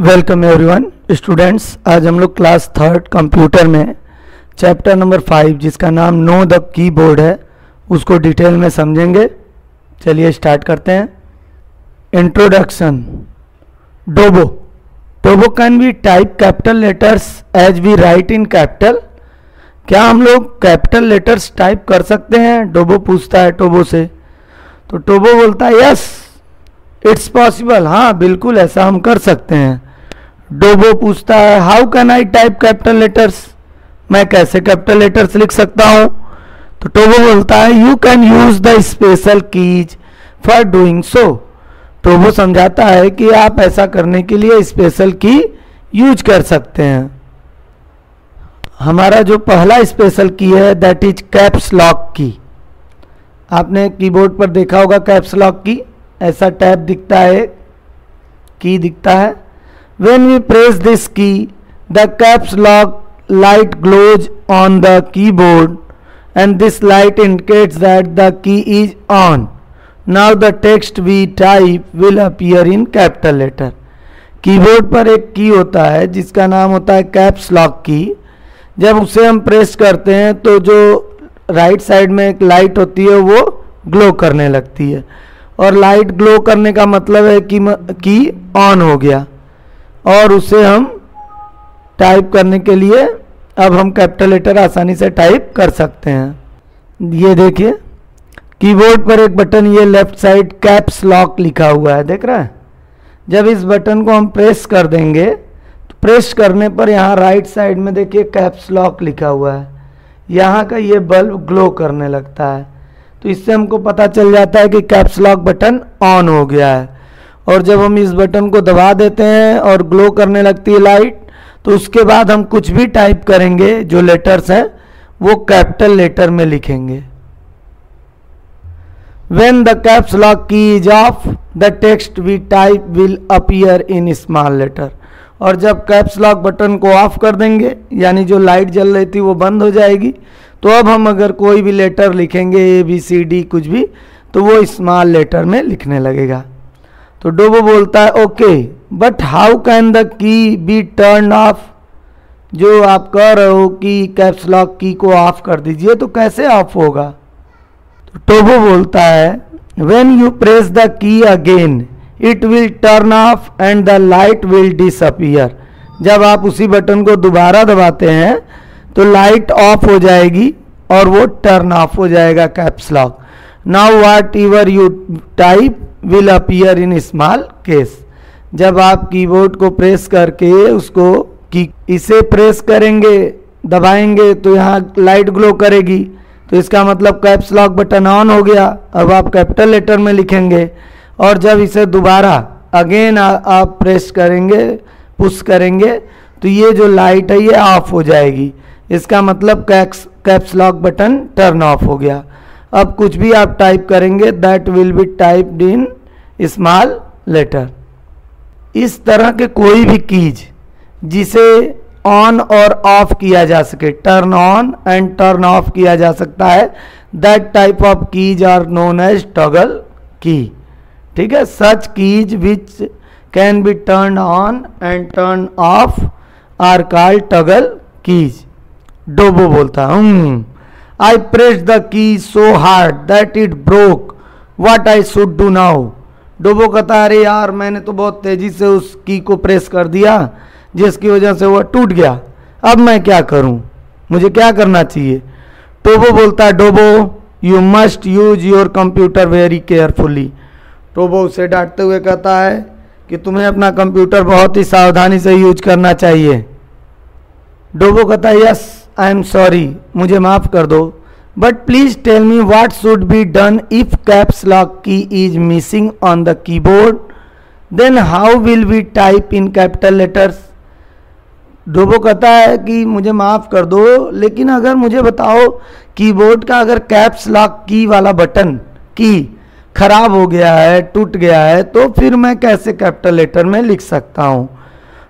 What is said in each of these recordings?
Welcome everyone students. आज हम लोग क्लास थर्ड कंप्यूटर में चैप्टर नंबर 5 जिसका नाम नो द कीबोर्ड है उसको डिटेल में समझेंगे। चलिए स्टार्ट करते हैं। इंट्रोडक्शन। डोबो। डोबो can be type capital letters as we write in capital. क्या हम लोग कैपिटल लेटर्स टाइप कर सकते हैं? डोबो पूछता है टोबो से। तो टोबो बोलता है यस इट्स पॉसिबल। हाँ बिल्कुल ऐसा हम कर सकते हैं। डोबो पूछता है how can I type capital letters. मैं कैसे कैपिटल लेटर्स लिख सकता हूं? तो टोबो बोलता है you can use the special keys for doing so. Tobo समझाता है कि आप ऐसा करने के लिए स्पेशल की यूज कर सकते हैं। हमारा जो पहला स्पेशल की है दैट इज कैप्स लॉक की। आपने कीबोर्ड पर देखा होगा कैप्स लॉक की, ऐसा टैब दिखता है, की दिखता है। When we press this key, the caps lock light glows on the keyboard and this light indicates that the key is on. Now the text we type will appear in capital letter. Keyboard पर एक की होता है जिसका नाम होता है caps lock key. जब उसे हम प्रेस करते हैं तो जो राइट साइड में एक लाइट होती है वो ग्लो करने लगती है, और लाइट ग्लो करने का मतलब है कि की ऑन हो गया, और उसे हम टाइप करने के लिए अब हम कैपिटल लेटर आसानी से टाइप कर सकते हैं। ये देखिए कीबोर्ड पर एक बटन, ये लेफ्ट साइड कैप्स लॉक लिखा हुआ है, देख रहा है। जब इस बटन को हम प्रेस कर देंगे तो प्रेस करने पर यहाँ राइट साइड में देखिए कैप्स लॉक लिखा हुआ है, यहाँ का ये बल्ब ग्लो करने लगता है। तो इससे हमको पता चल जाता है कि कैप्स लॉक बटन ऑन हो गया है। और जब हम इस बटन को दबा देते हैं और ग्लो करने लगती है लाइट, तो उसके बाद हम कुछ भी टाइप करेंगे जो लेटर्स हैं वो कैपिटल लेटर में लिखेंगे। When the caps lock key is off, the text we type will appear in small letter. और जब कैप्स लॉक बटन को ऑफ कर देंगे यानी जो लाइट जल रही थी वो बंद हो जाएगी, तो अब हम अगर कोई भी लेटर लिखेंगे ABCD कुछ भी, तो वो स्मॉल लेटर में लिखने लगेगा। तो डोबो बोलता है okay but how can the key be turn off. जो आप कह रहे हो कि कैप्स लॉक की को ऑफ कर दीजिए, तो कैसे ऑफ होगा? तो टोबो बोलता है when you press the key again it will turn off and the light will disappear. जब आप उसी बटन को दोबारा दबाते हैं तो लाइट ऑफ हो जाएगी और वो टर्न ऑफ हो जाएगा caps lock. Now what ever you type will appear in small case. जब आप कीबोर्ड को प्रेस करके उसको इसे प्रेस करेंगे, दबाएंगे, तो यहाँ लाइट ग्लो करेगी, तो इसका मतलब कैप्स लॉक बटन ऑन हो गया। अब आप कैपिटल लेटर में लिखेंगे, और जब इसे दोबारा अगेन आप प्रेस करेंगे, पुश करेंगे, तो ये जो लाइट है ये ऑफ हो जाएगी। इसका मतलब caps lock button turn off हो गया। अब कुछ भी आप टाइप करेंगे that will be typed in small letter. इस तरह के कोई भी कीज जिसे ऑन और ऑफ किया जा सके, turn on and turn off किया जा सकता है, that type of keys are known as toggle key. ठीक है, such keys which can be turn on and turn off are called toggle keys. Dobo बोलता I pressed the key so hard that it broke. What I should do now? डोबो कहता है अरे यार मैंने तो बहुत तेजी से उस की को प्रेस कर दिया जिसकी वजह से वो टूट गया, अब मैं क्या करूं, मुझे क्या करना चाहिए? टोबो बोलता है Dobo you must use your computer very carefully. Tobo उसे डांटते हुए कहता है कि तुम्हें अपना कंप्यूटर बहुत ही सावधानी से यूज करना चाहिए। डोबो कहता है यस आई एम सॉरी, मुझे माफ कर दो, but please tell me what should be done if caps lock key is missing on the keyboard, then how will we type in capital letters. Dobo कहता है कि मुझे माफ कर दो, लेकिन अगर मुझे बताओ कीबोर्ड का अगर कैप्स लॉक की वाला बटन की खराब हो गया है, टूट गया है, तो फिर मैं कैसे कैपिटल लेटर में लिख सकता हूं?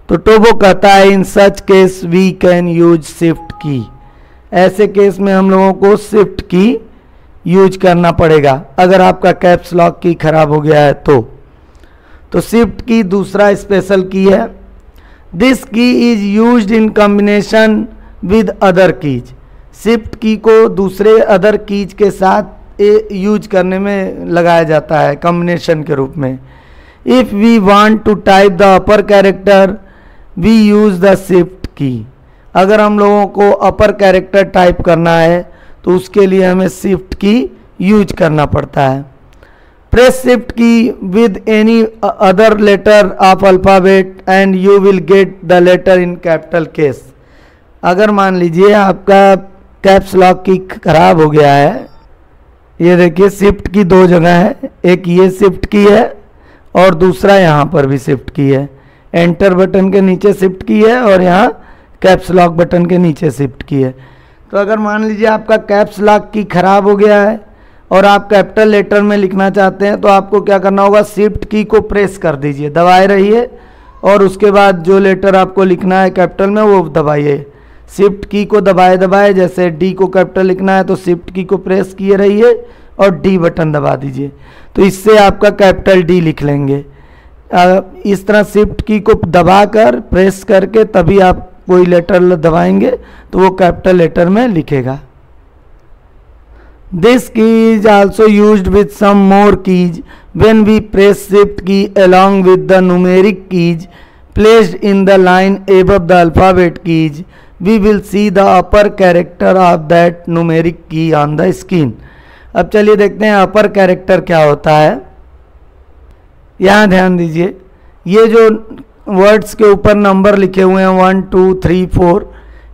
तो टोबो कहता है in such case we can use shift key. ऐसे केस में हम लोगों को शिफ्ट की यूज करना पड़ेगा अगर आपका कैप्स लॉक की खराब हो गया है तो शिफ्ट की दूसरा स्पेशल की है this key is used in combination with other keys. Shift की को दूसरे अदर कीज के साथ यूज करने में लगाया जाता है कॉम्बिनेशन के रूप में। If we want to type the upper character we use the shift key. अगर हम लोगों को अपर कैरेक्टर टाइप करना है तो उसके लिए हमें शिफ्ट की यूज करना पड़ता है। Press shift key with any other letter of alphabet and you will get the letter in capital case. अगर मान लीजिए आपका कैप्स लॉक की खराब हो गया है, ये देखिए शिफ्ट की दो जगह है, एक ये शिफ्ट की है और दूसरा यहाँ पर भी शिफ्ट की है। एंटर बटन के नीचे शिफ्ट की है और यहाँ कैप्स लॉक बटन के नीचे शिफ्ट की है। तो अगर मान लीजिए आपका कैप्स लॉक की खराब हो गया है और आप कैपिटल लेटर में लिखना चाहते हैं तो आपको क्या करना होगा, शिफ्ट की को प्रेस कर दीजिए, दबाए रहिए और उसके बाद जो लेटर आपको लिखना है कैपिटल में वो दबाइए। शिफ्ट की को दबाए दबाए, जैसे डी को कैपिटल लिखना है तो शिफ्ट की को प्रेस किए रहिए और डी बटन दबा दीजिए, तो इससे आपका कैपिटल डी लिख लेंगे। इस तरह शिफ्ट की को दबाकर प्रेस करके तभी आप कोई लेटर दबाएंगे तो वो कैपिटल लेटर में लिखेगा। This key is also used with some more keys when we press shift key along with the numeric keys placed in the line above the alphabet keys we will see the upper character of that numeric key on the screen। अब चलिए देखते हैं अपर character क्या होता है। यहाँ ध्यान दीजिए, ये जो वर्ड्स के ऊपर नंबर लिखे हुए हैं 1 2 3 4,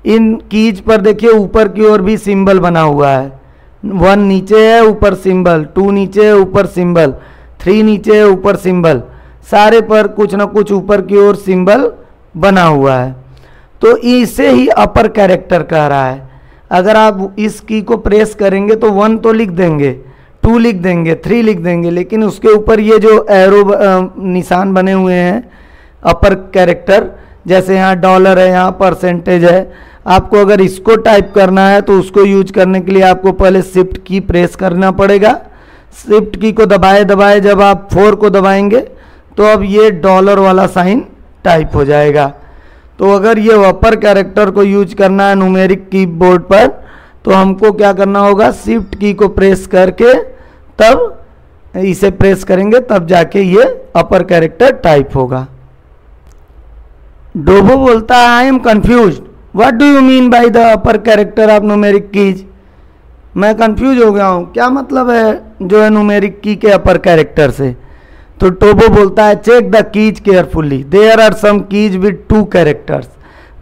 इन कीज पर देखिए ऊपर की ओर भी सिंबल बना हुआ है। 1 नीचे है ऊपर सिंबल, 2 नीचे है ऊपर सिंबल, 3 नीचे है ऊपर सिंबल, सारे पर कुछ ना कुछ ऊपर की ओर सिंबल बना हुआ है। तो इसे ही अपर कैरेक्टर कह रहा है। अगर आप इस की को प्रेस करेंगे तो 1 तो लिख देंगे, 2 लिख देंगे, 3 लिख देंगे, लेकिन उसके ऊपर ये जो एरो निशान बने हुए हैं अपर कैरेक्टर, जैसे यहाँ डॉलर है, यहाँ परसेंटेज है, आपको अगर इसको टाइप करना है तो उसको यूज करने के लिए आपको पहले शिफ्ट की प्रेस करना पड़ेगा। शिफ्ट की को दबाए दबाए जब आप 4 को दबाएंगे तो अब ये डॉलर वाला साइन टाइप हो जाएगा। तो अगर ये अपर कैरेक्टर को यूज करना है न्यूमेरिक कीबोर्ड पर तो हमको क्या करना होगा, शिफ्ट की को प्रेस करके तब इसे प्रेस करेंगे तब जाके ये अपर कैरेक्टर टाइप होगा। डोबो बोलता है I am confuse, what do you mean by the upper character of numeric keys. मैं कंफ्यूज हो गया हूँ, क्या मतलब है जो है न्यूमेरिक की के अपर कैरेक्टर से। तो टोबो बोलता है check the keys carefully, there are some keys with 2 characters,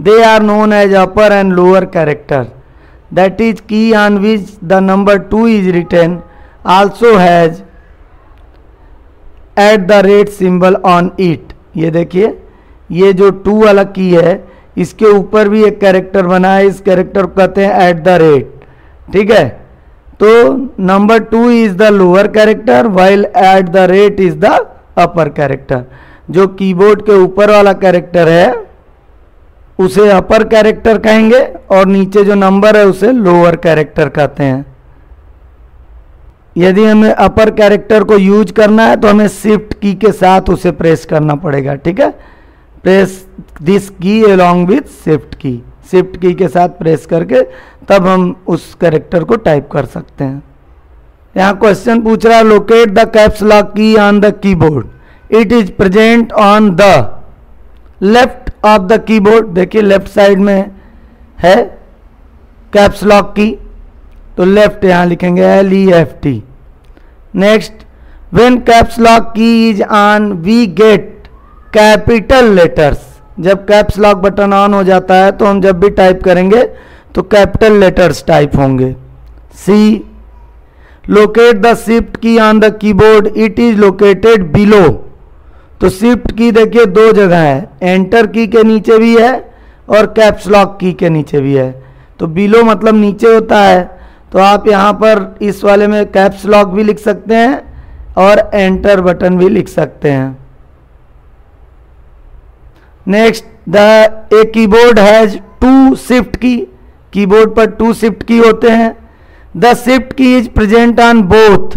they are known as upper and lower character, that is key on which the number 2 is written also has at the rate symbol on it. ये देखिए, ये जो 2 वाला की है इसके ऊपर भी एक कैरेक्टर बना है, इस कैरेक्टर को कहते हैं एट द रेट, ठीक है। तो number 2 is the lower character while at the rate is the upper character. जो कीबोर्ड के ऊपर वाला कैरेक्टर है उसे अपर कैरेक्टर कहेंगे और नीचे जो नंबर है उसे लोअर कैरेक्टर कहते हैं। यदि हमें अपर कैरेक्टर को यूज करना है तो हमें शिफ्ट की के साथ उसे प्रेस करना पड़ेगा, ठीक है। प्रेस दिस की along with शिफ्ट की, शिफ्ट की के साथ प्रेस करके तब हम उस कैरेक्टर को टाइप कर सकते हैं। यहाँ क्वेश्चन पूछ रहा है locate the caps lock key on the keyboard, it is present on the left of the keyboard. देखिए लेफ्ट साइड में है कैप्स लॉक की, तो लेफ्ट यहाँ लिखेंगे LEFT। Next, when caps lock key is on we get capital letters. जब caps lock button on हो जाता है तो हम जब भी टाइप करेंगे तो कैपिटल लेटर्स टाइप होंगे। सी, locate the shift key on the keyboard, it is located below. तो शिफ्ट की देखिए 2 जगह है, एंटर की के नीचे भी है और कैप्स लॉक की के नीचे भी है। तो बिलो मतलब नीचे होता है, तो आप यहाँ पर इस वाले में कैप्स लॉक भी लिख सकते हैं और एंटर बटन भी लिख सकते हैं। Next, a keyboard has 2 shift की, कीबोर्ड पर 2 शिफ्ट की होते हैं। द शिफ्ट की is present on both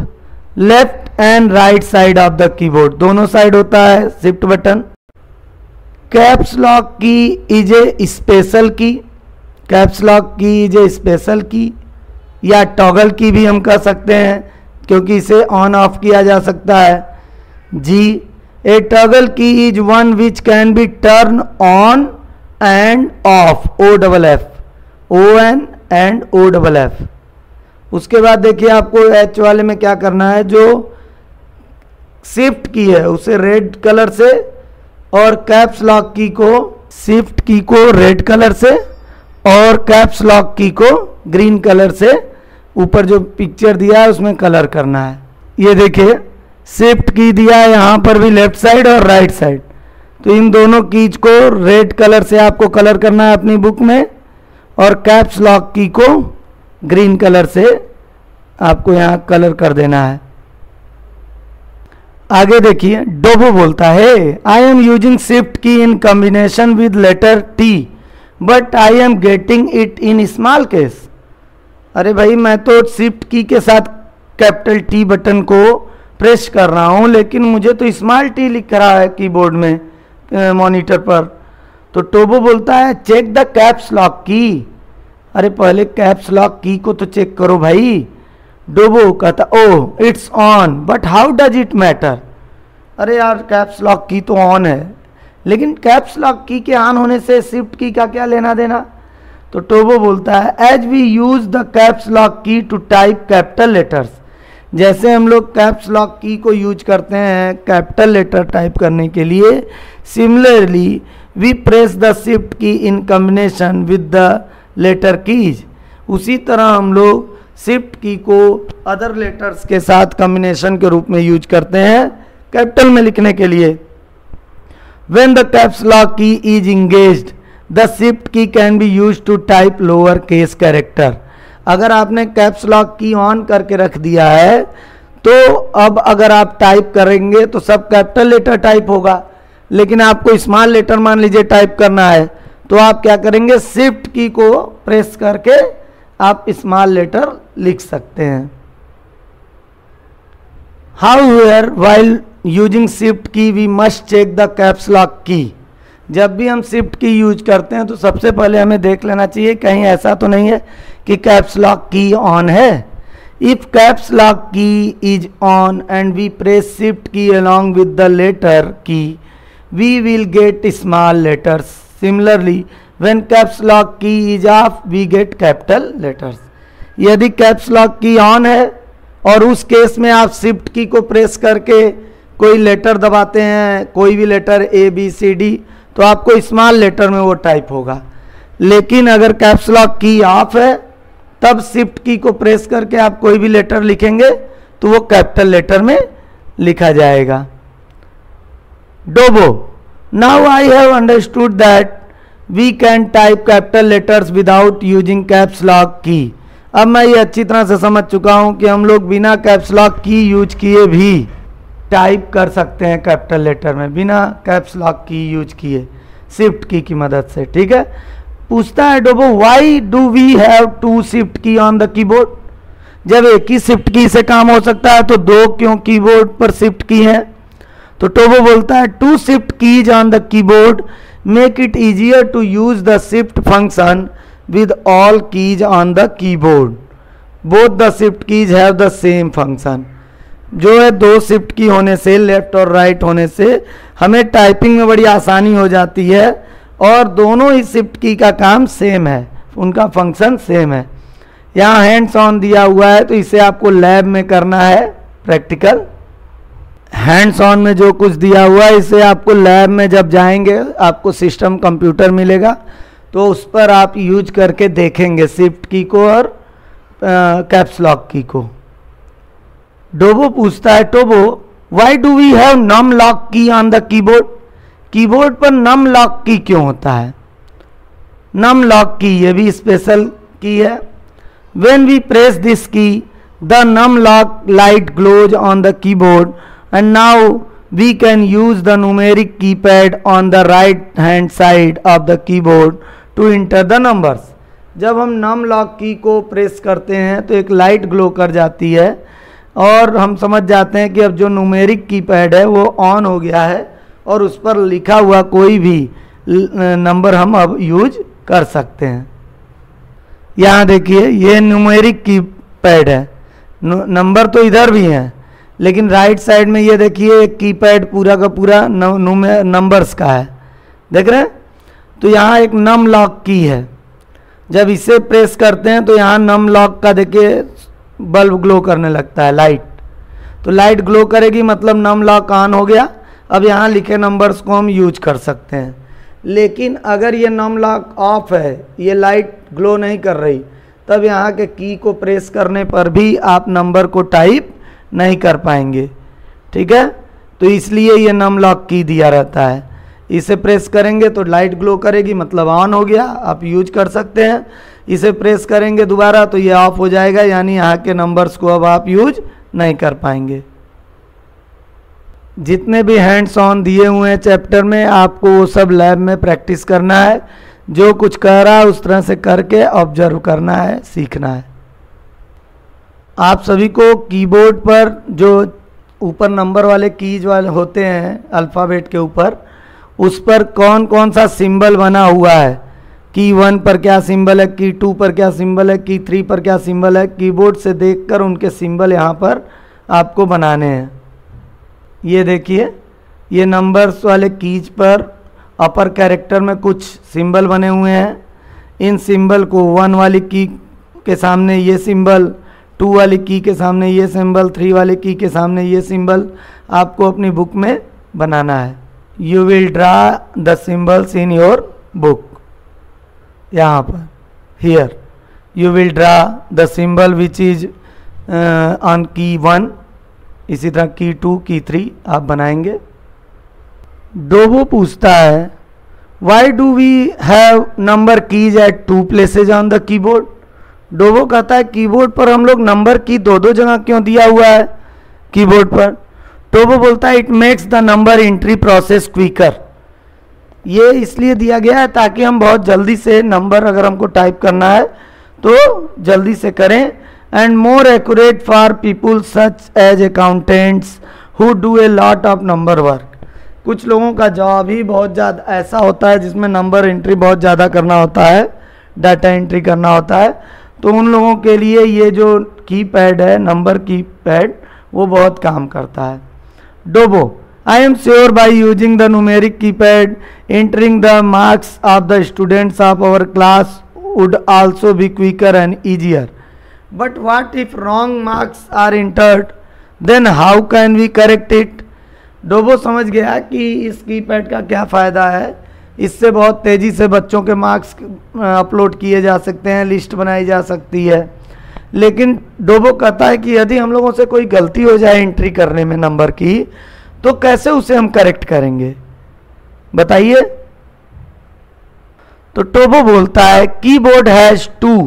left and right side of the keyboard, दोनों साइड होता है shift button. Caps lock key is a special की, caps lock key is a special की, या टॉगल की भी हम कह सकते हैं क्योंकि इसे ऑन ऑफ किया जा सकता है। जी, ए टॉगल की is one which can be turn on end of, OFF and OFF। उसके बाद देखिए आपको H वाले में क्या करना है, जो शिफ्ट की है उसे रेड कलर से और कैप्स लॉक की को, शिफ्ट की को रेड कलर से और कैप्स लॉक की को ग्रीन कलर से ऊपर जो पिक्चर दिया है उसमें कलर करना है। ये देखिए शिफ्ट की दिया है यहाँ पर भी लेफ्ट साइड और राइट साइड, तो इन दोनों कीज को रेड कलर से आपको कलर करना है अपनी बुक में और कैप्स लॉक की को ग्रीन कलर से आपको यहाँ कलर कर देना है। आगे देखिए डोबो बोलता है I am using shift key in combination with letter T but I am getting it in small case. अरे भाई मैं तो शिफ्ट की के साथ कैपिटल T बटन को प्रेस कर रहा हूँ लेकिन मुझे तो स्मॉल T लिख रहा है कीबोर्ड में मॉनिटर पर। तो टोबो बोलता है चेक द कैप्स लॉक की। अरे पहले कैप्स लॉक की को तो चेक करो भाई। डोबो कहता oh it's on but how does it matter. अरे यार कैप्स लॉक की तो ऑन है लेकिन कैप्स लॉक की के ऑन होने से शिफ्ट की का क्या लेना देना। तो टोबो बोलता है as we use the caps lock key to type capital letters, जैसे हम लोग कैप्स लॉक की को यूज करते हैं कैपिटल लेटर टाइप करने के लिए, similarly we press the shift key in combination with the letter keys. उसी तरह हम लोग शिफ्ट की को अदर लेटर्स के साथ कॉम्बिनेशन के रूप में यूज करते हैं कैपिटल में लिखने के लिए। When the caps lock key is engaged the shift key can be use to type lower case character. अगर आपने कैप्स लॉक की ऑन करके रख दिया है तो अब अगर आप टाइप करेंगे तो सब कैपिटल लेटर टाइप होगा, लेकिन आपको स्मॉल लेटर मान लीजिए टाइप करना है तो आप क्या करेंगे शिफ्ट की को प्रेस करके आप स्मॉल लेटर लिख सकते हैं। However while using shift key we must check the caps lock key. जब भी हम शिफ्ट की यूज करते हैं तो सबसे पहले हमें देख लेना चाहिए कहीं ऐसा तो नहीं है कि कैप्स लॉक की ऑन है। If caps lock key is on and we press shift key along with the letter key we will get small letters. Similarly when caps lock key is off we get capital letters. यदि caps lock key on है और उस case में आप shift की को press करके कोई लेटर दबाते हैं, कोई भी लेटर ABCD, तो आपको स्मॉल लेटर में वो टाइप होगा। लेकिन अगर कैप्स लॉक की ऑफ है तब शिफ्ट की को प्रेस करके आप कोई भी लेटर लिखेंगे तो वो कैपिटल लेटर में लिखा जाएगा। Dobo now I have understood that we can type capital letters without using caps lock key. अब मैं ये अच्छी तरह से समझ चुका हूं कि हम लोग बिना कैप्स लॉक की यूज किए भी टाइप कर सकते हैं कैपिटल लेटर में, बिना कैप्स लॉक की यूज किए शिफ्ट की मदद से। ठीक है। पूछता है Dobo why do we have to shift key on the keyboard. जब एक ही शिफ्ट की से काम हो सकता है तो दो क्यों कीबोर्ड पर शिफ्ट की है। तो टोबो बोलता है two shift keys on the keyboard make it easier to use the shift function with all keys on the keyboard. Both the shift keys have the same function. जो है दो शिफ्ट की होने से, लेफ्ट और राइट होने से हमें टाइपिंग में बड़ी आसानी हो जाती है और दोनों ही शिफ्ट की का काम सेम है, उनका फंक्शन सेम है। यहाँ हैंड्स ऑन दिया हुआ है तो इसे आपको लैब में करना है प्रैक्टिकल। हैंड्स ऑन में जो कुछ दिया हुआ है इसे आपको लैब में जब जाएंगे आपको सिस्टम कंप्यूटर मिलेगा तो उस पर आप यूज करके देखेंगे शिफ्ट की को और कैप्स लॉक की को। डोबो पूछता है Tobo why do we have num lock key on the keyboard. Keyboard पर नम लॉक की क्यों होता है। नम लॉक की ये भी स्पेशल की है। When we press this key the num lock light glows on the keyboard and now we can use the numeric keypad on the right hand side of the keyboard to enter the numbers. जब हम नम lock की को press करते हैं तो एक light glow कर जाती है और हम समझ जाते हैं कि अब जो न्यूमेरिक कीपैड है वो ऑन हो गया है और उस पर लिखा हुआ कोई भी नंबर हम अब यूज कर सकते हैं। यहाँ देखिए ये न्यूमेरिक कीपैड है, नंबर तो इधर भी हैं, लेकिन राइट साइड में ये देखिए एक कीपैड पूरा का पूरा नंबर्स का है, देख रहे हैं। तो यहाँ एक नम लॉक की है, जब इसे प्रेस करते हैं तो यहाँ नम लॉक का देखिए बल्ब ग्लो करने लगता है, लाइट, तो लाइट ग्लो करेगी मतलब नम लॉक ऑन हो गया। अब यहाँ लिखे नंबर्स को हम यूज कर सकते हैं। लेकिन अगर ये नम लॉक ऑफ है, ये लाइट ग्लो नहीं कर रही, तब यहाँ के की को प्रेस करने पर भी आप नंबर को टाइप नहीं कर पाएंगे, ठीक है। तो इसलिए ये नम लॉक की दिया रहता है, इसे प्रेस करेंगे तो लाइट ग्लो करेगी मतलब ऑन हो गया, आप यूज कर सकते हैं। इसे प्रेस करेंगे दोबारा तो ये ऑफ हो जाएगा, यानी यहाँ के नंबर्स को अब आप यूज नहीं कर पाएंगे। जितने भी हैंड्स ऑन दिए हुए हैं चैप्टर में, आपको वो सब लैब में प्रैक्टिस करना है, जो कुछ कह रहा है उस तरह से करके ऑब्जर्व करना है, सीखना है। आप सभी को कीबोर्ड पर जो ऊपर नंबर वाले कीज वाले होते हैं अल्फ़ाबेट के ऊपर, उस पर कौन कौन सा सिंबल बना हुआ है, की 1 पर क्या सिंबल है, की 2 पर क्या सिंबल है, की 3 पर क्या सिंबल है, कीबोर्ड से देखकर उनके सिंबल यहाँ पर आपको बनाने हैं। ये देखिए ये नंबर्स वाले कीज पर अपर कैरेक्टर में कुछ सिंबल बने हुए हैं। इन सिंबल को 1 वाली की के सामने ये सिंबल, 2 वाली की के सामने ये सिंबल, 3 वाली की के सामने ये सिंबल आपको अपनी बुक में बनाना है। You will draw the symbols in your book. यहाँ पर here you will draw the symbol which is on की 1, इसी तरह की 2, की 3 आप बनाएंगे। डोबो पूछता है why do we have number keys at 2 places on the keyboard. Dobo कहता है कीबोर्ड पर हम लोग नंबर की 2 जगह क्यों दिया हुआ है कीबोर्ड पर। डोबो बोलता है it makes the number entry process quicker. ये इसलिए दिया गया है ताकि हम बहुत जल्दी से नंबर अगर हमको टाइप करना है तो जल्दी से करें, and more accurate for people such as accountants who do a lot of number work. कुछ लोगों का जॉब ही बहुत ज़्यादा ऐसा होता है जिसमें नंबर एंट्री बहुत ज़्यादा करना होता है, डाटा एंट्री करना होता है, तो उन लोगों के लिए ये जो कीपैड है नंबर कीपैड वो बहुत काम करता है। डोबो I am sure by using the numeric keypad, entering the marks of the students of our class would also be quicker and easier. But what if wrong marks are entered? Then how can we correct it? डोबो समझ गया कि इस keypad का क्या फ़ायदा है, इससे बहुत तेज़ी से बच्चों के मार्क्स अपलोड किए जा सकते हैं, लिस्ट बनाई जा सकती है। लेकिन डोबो कहता है कि यदि हम लोगों से कोई गलती हो जाए एंट्री करने में नंबर की, तो कैसे उसे हम करेक्ट करेंगे बताइए। तो टोबो बोलता है keyboard has 2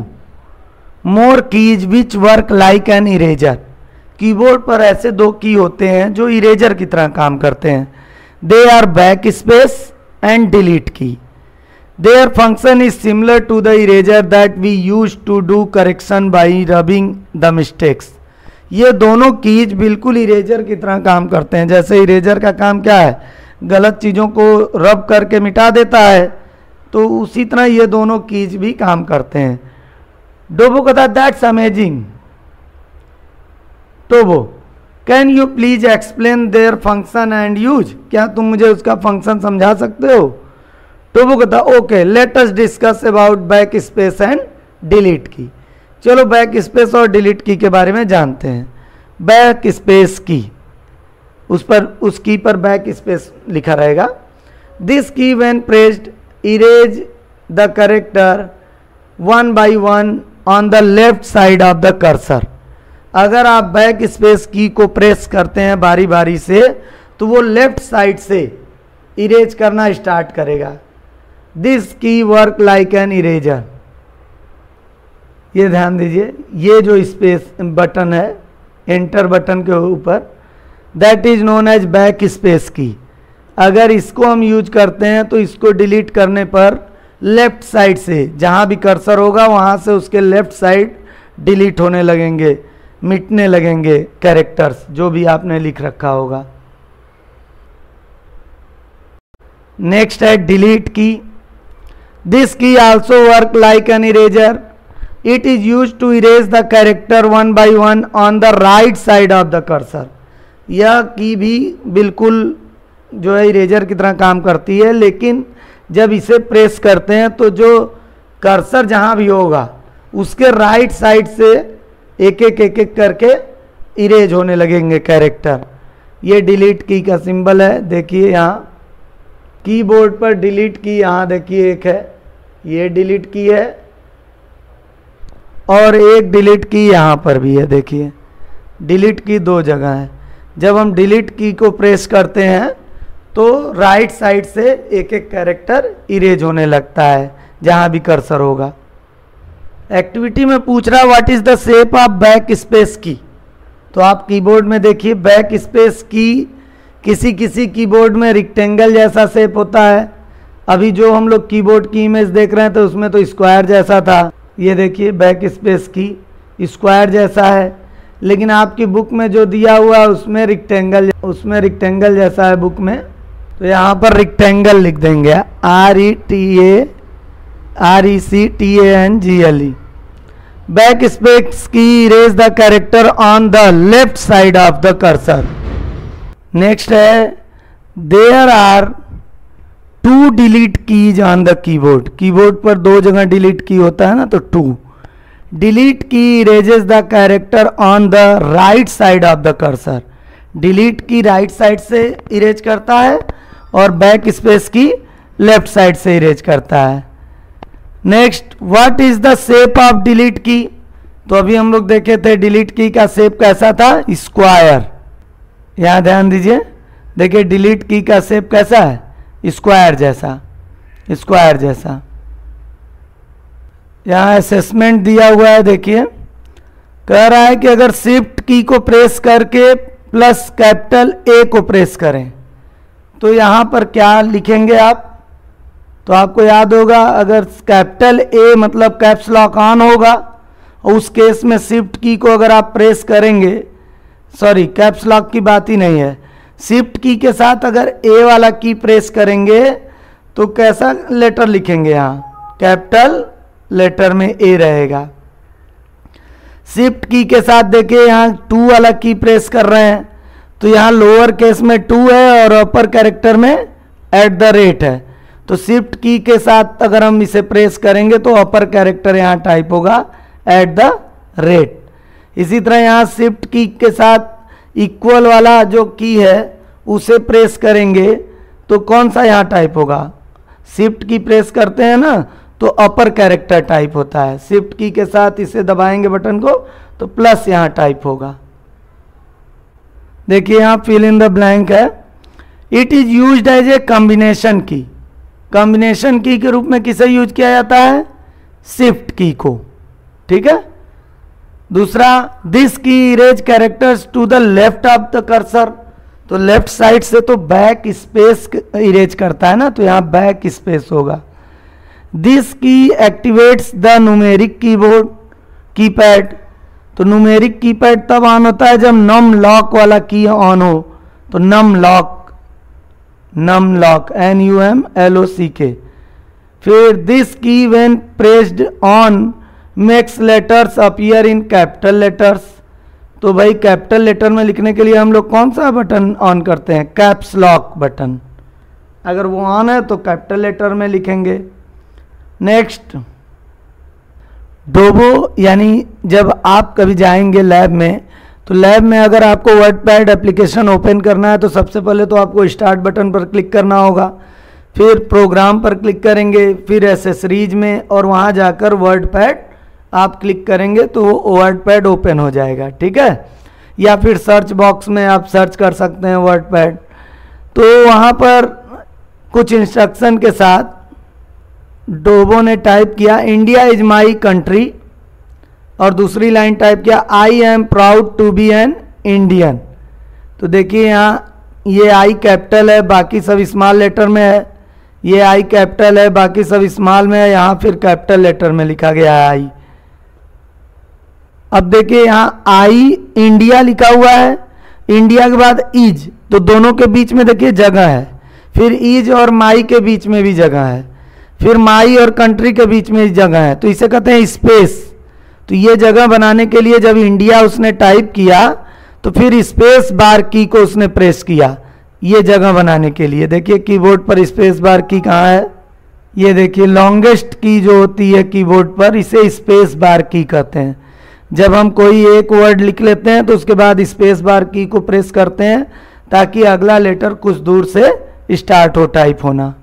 more keys which work like an eraser. Keyboard पर ऐसे 2 की होते हैं जो इरेजर की तरह काम करते हैं। They are back space and delete key. Their function is similar to the eraser that we use to do correction by rubbing the mistakes. ये दोनों कीज बिल्कुल इरेजर की तरह काम करते हैं। जैसे इरेजर का काम क्या है, गलत चीज़ों को रब करके मिटा देता है, तो उसी तरह ये दोनों कीज भी काम करते हैं। डोबो कहता है that's amazing. Tobo can you please explain their function and use. क्या तुम मुझे उसका फंक्शन समझा सकते हो। टोबो कहता okay let us discuss about back space and delete की। चलो बैक स्पेस और डिलीट की के बारे में जानते हैं। बैक स्पेस की, उस पर उस की पर बैक स्पेस लिखा रहेगा। दिस की when pressed erase the character 1 by 1 on the left side of the cursor. अगर आप बैक स्पेस की को प्रेस करते हैं बारी बारी से तो वो लेफ्ट साइड से इरेज करना स्टार्ट करेगा। This key work like an eraser. ये ध्यान दीजिए, ये जो स्पेस बटन है एंटर बटन के ऊपर, that is known as backspace key. अगर इसको हम यूज करते हैं तो इसको डिलीट करने पर लेफ्ट साइड से जहाँ भी कर्सर होगा वहाँ से उसके लेफ्ट साइड डिलीट होने लगेंगे, मिटने लगेंगे कैरेक्टर्स जो भी आपने लिख रखा होगा। नेक्स्ट है delete key. This key also work like an eraser, it is use to erase the character one by one on the right side of the cursor. यह की भी बिल्कुल जो है इरेजर की तरह काम करती है, लेकिन जब इसे प्रेस करते हैं तो जो कर्सर जहां भी होगा उसके राइट साइड से एक एक करके इरेज होने लगेंगे कैरेक्टर। ये डिलीट की का सिंबल है, देखिए यहाँ कीबोर्ड पर डिलीट की यहाँ देखिए एक है, ये डिलीट की है और एक डिलीट की यहाँ पर भी है, देखिए डिलीट की दो जगह है। जब हम डिलीट की को प्रेस करते हैं तो राइट साइड से एक एक कैरेक्टर इरेज होने लगता है जहाँ भी कर्सर होगा। एक्टिविटी में पूछ रहा what is the shape of back space की, तो आप कीबोर्ड में देखिए बैक स्पेस की किसी किसी कीबोर्ड में रेक्टेंगल जैसा शेप होता है। अभी जो हम लोग कीबोर्ड की इमेज देख रहे हैं तो उसमें तो स्क्वायर जैसा था, ये देखिए बैक स्पेस की स्क्वायर जैसा है, लेकिन आपकी बुक में जो दिया हुआ है उसमें रेक्टेंगल जैसा है बुक में, तो यहाँ पर रेक्टेंगल लिख देंगे RECTANGLE। Backspace key erase the character on the left side of the cursor. Next है there are 2 delete keys on the keyboard. Keyboard पर 2 जगह डिलीट की होता है ना, तो 2 delete key erases the character on the right side of the cursor. Delete key right side से erase करता है और backspace key left side से इरेज करता है। Next what is the shape of delete key, तो अभी हम लोग देखे थे डिलीट की का शेप कैसा था, स्क्वायर। यहां ध्यान दीजिए, देखिए डिलीट की का शेप कैसा है, स्क्वायर जैसा। यहां असेसमेंट दिया हुआ है, देखिए कह रहा है कि अगर शिफ्ट की को प्रेस करके प्लस कैपिटल ए को प्रेस करें तो यहां पर क्या लिखेंगे आप, तो आपको याद होगा अगर कैपिटल ए मतलब कैप्स लॉक ऑन होगा, उस केस में शिफ्ट की को अगर आप प्रेस करेंगे, सॉरी कैप्स लॉक की बात ही नहीं है, शिफ्ट की के साथ अगर ए वाला की प्रेस करेंगे तो कैसा लेटर लिखेंगे, यहाँ कैपिटल लेटर में ए रहेगा। शिफ्ट की के साथ देखिए यहाँ 2 वाला की प्रेस कर रहे हैं तो यहाँ लोअर केस में 2 है और अपर कैरेक्टर में @ है, तो शिफ्ट की के साथ अगर हम इसे प्रेस करेंगे तो अपर कैरेक्टर यहाँ टाइप होगा @। इसी तरह यहाँ शिफ्ट की के साथ इक्वल वाला जो की है उसे प्रेस करेंगे तो कौन सा यहाँ टाइप होगा, शिफ्ट की प्रेस करते हैं ना तो अपर कैरेक्टर टाइप होता है, शिफ्ट की के साथ इसे दबाएंगे बटन को तो प्लस यहाँ टाइप होगा। देखिए यहाँ फिल इन द ब्लैंक है। It is used as a combination key. Combination key के रूप में किसे यूज किया जाता है, शिफ्ट की को, ठीक है। दूसरा this key erase characters to the left of the cursor, तो लेफ्ट साइड से तो बैक स्पेस इरेज करता है ना, तो यहाँ बैक स्पेस होगा। दिस की activates the numeric keyboard keypad, तो न्यूमेरिक कीपैड तब ऑन होता है जब नम लॉक वाला की ऑन हो, तो नम लॉक NUMLOCK। फिर दिस की when pressed on makes letters appear in capital letters, तो भाई कैपिटल लेटर में लिखने के लिए हम लोग कौन सा बटन ऑन करते हैं, कैप्स लॉक बटन, अगर वो ऑन है तो कैपिटल लेटर में लिखेंगे। नेक्स्ट डोबो, यानी जब आप कभी जाएंगे लैब में तो लैब में अगर आपको वर्डपैड एप्लीकेशन ओपन करना है तो सबसे पहले तो आपको स्टार्ट बटन पर क्लिक करना होगा, फिर प्रोग्राम पर क्लिक करेंगे, फिर एसेसरीज में और वहाँ जाकर वर्डपैड आप क्लिक करेंगे तो वर्डपैड ओपन हो जाएगा, ठीक है। या फिर सर्च बॉक्स में आप सर्च कर सकते हैं वर्डपैड, तो वहाँ पर कुछ इंस्ट्रक्शन के साथ डोबो ने टाइप किया इंडिया इज माई कंट्री और दूसरी लाइन टाइप किया I am proud to be an Indian. तो देखिए यहाँ ये आई कैपिटल है, बाकी सब स्मॉल लेटर में है, ये आई कैपिटल है, बाकी सब स्मॉल में है, यहाँ फिर कैपिटल लेटर में लिखा गया है आई। अब देखिए यहाँ आई इंडिया लिखा हुआ है, इंडिया के बाद इज, तो दोनों के बीच में देखिए जगह है, फिर इज और माई के बीच में भी जगह है, फिर माई और कंट्री के बीच में जगह है, तो इसे कहते हैं स्पेस। तो ये जगह बनाने के लिए जब इंडिया उसने टाइप किया तो फिर स्पेस बार की को उसने प्रेस किया ये जगह बनाने के लिए। देखिए कीबोर्ड पर स्पेस बार की कहाँ है, ये देखिए लॉन्गेस्ट की जो होती है कीबोर्ड पर इसे स्पेस बार की कहते हैं। जब हम कोई एक वर्ड लिख लेते हैं तो उसके बाद स्पेस बार की को प्रेस करते हैं ताकि अगला लेटर कुछ दूर से स्टार्ट हो टाइप होना।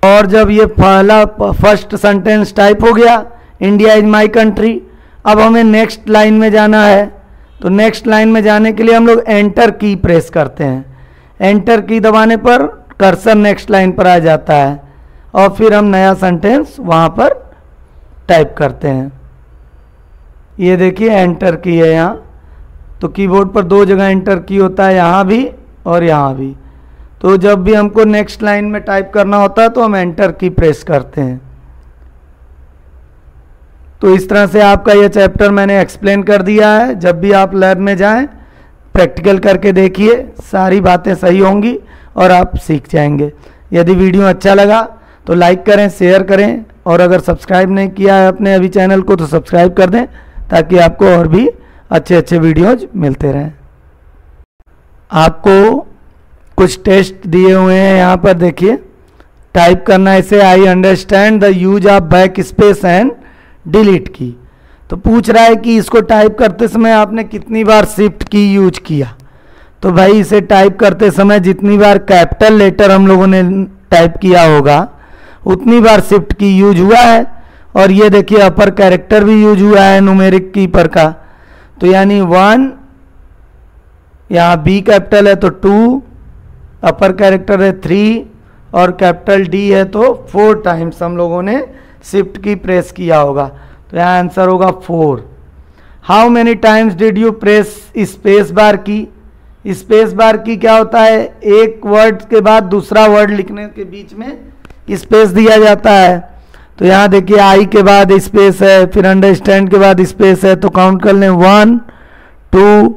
और जब ये फर्स्ट सेंटेंस टाइप हो गया, इंडिया इज माई कंट्री, अब हमें नेक्स्ट लाइन में जाना है। तो नेक्स्ट लाइन में जाने के लिए हम लोग एंटर की प्रेस करते हैं। एंटर की दबाने पर कर्सर नेक्स्ट लाइन पर आ जाता है और फिर हम नया सेंटेंस वहाँ पर टाइप करते हैं। ये देखिए एंटर की है यहाँ, तो कीबोर्ड पर दो जगह एंटर की होता है, यहाँ भी और यहाँ भी। तो जब भी हमको नेक्स्ट लाइन में टाइप करना होता है तो हम एंटर की प्रेस करते हैं। तो इस तरह से आपका ये चैप्टर मैंने एक्सप्लेन कर दिया है। जब भी आप लैब में जाएं प्रैक्टिकल करके देखिए, सारी बातें सही होंगी और आप सीख जाएंगे। यदि वीडियो अच्छा लगा तो लाइक करें, शेयर करें और अगर सब्सक्राइब नहीं किया है अपने अभी चैनल को तो सब्सक्राइब कर दें ताकि आपको और भी अच्छे अच्छे वीडियोज मिलते रहें। आपको कुछ टेस्ट दिए हुए हैं, यहाँ पर देखिए टाइप करना इसे, I understand the use of back space and delete key. तो पूछ रहा है कि इसको टाइप करते समय आपने कितनी बार शिफ्ट की यूज किया। तो भाई इसे टाइप करते समय जितनी बार कैपिटल लेटर हम लोगों ने टाइप किया होगा उतनी बार शिफ्ट की यूज हुआ है। और ये देखिए अपर कैरेक्टर भी यूज हुआ है न्यूमेरिक की पर का, तो यानी 1, यहाँ बी कैपिटल है तो 2, अपर कैरेक्टर है 3 और कैपिटल डी है तो 4 टाइम्स हम लोगों ने शिफ्ट की प्रेस किया होगा। तो यहाँ आंसर होगा 4। How many times did you press space bar key. Space bar की क्या होता है, एक वर्ड के बाद दूसरा वर्ड लिखने के बीच में स्पेस दिया जाता है। तो यहाँ देखिए आई के बाद स्पेस है, फिर अंडरस्टैंड के बाद स्पेस है, तो काउंट कर लें 1 2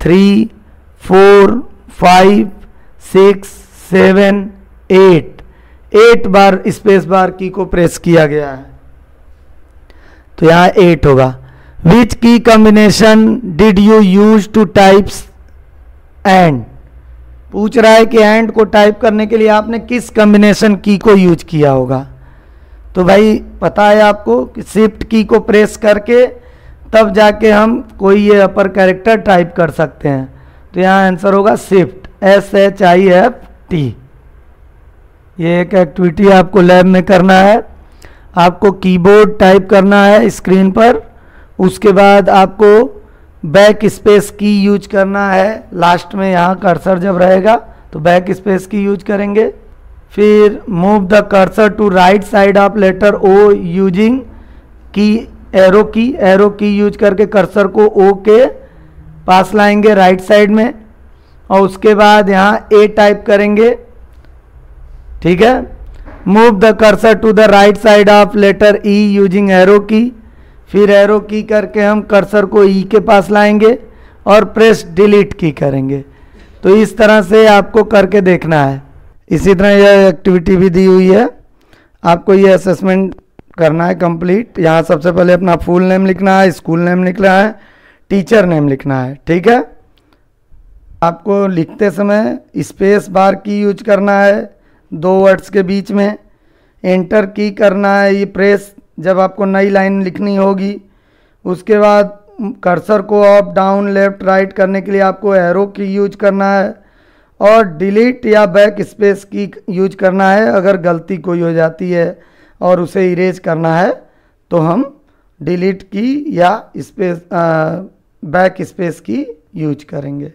3 4 5 6 7 8 बार स्पेस बार की को प्रेस किया गया है। तो यहाँ 8 होगा। विच की combination did you use two types and. पूछ रहा है कि एंड को टाइप करने के लिए आपने किस कॉम्बिनेशन की को यूज किया होगा। तो भाई पता है आपको कि शिफ्ट की को प्रेस करके तब जाके हम कोई ये अपर कैरेक्टर टाइप कर सकते हैं। तो यहाँ आंसर होगा शिफ्ट, SHIFT। ये एक एक्टिविटी आपको लैब में करना है। आपको कीबोर्ड टाइप करना है स्क्रीन पर, उसके बाद आपको बैक स्पेस की यूज करना है। लास्ट में यहाँ कर्सर जब रहेगा तो बैक स्पेस की यूज करेंगे। फिर move the cursor to right side of letter O using key arrow key use करके कर्सर को O के पास लाएंगे राइट साइड में और उसके बाद यहाँ A टाइप करेंगे। ठीक है, move the cursor to the right side of letter E using arrow key. फिर एरो की करके हम कर्सर को E के पास लाएंगे और प्रेस डिलीट की करेंगे। तो इस तरह से आपको करके देखना है। इसी तरह यह एक्टिविटी भी दी हुई है, आपको ये असेसमेंट करना है कंप्लीट। यहाँ सबसे पहले अपना फुल नेम लिखना है, स्कूल नेम लिखना है, टीचर नेम लिखना है। ठीक है, आपको लिखते समय स्पेस बार की यूज करना है 2 वर्ड्स के बीच में। एंटर की करना है ये प्रेस जब आपको नई लाइन लिखनी होगी। उसके बाद कर्सर को अप डाउन लेफ्ट राइट करने के लिए आपको एरो की यूज करना है और डिलीट या बैक स्पेस की यूज करना है। अगर गलती कोई हो जाती है और उसे इरेज करना है तो हम डिलीट की या स्पेस बैक स्पेस की यूज करेंगे।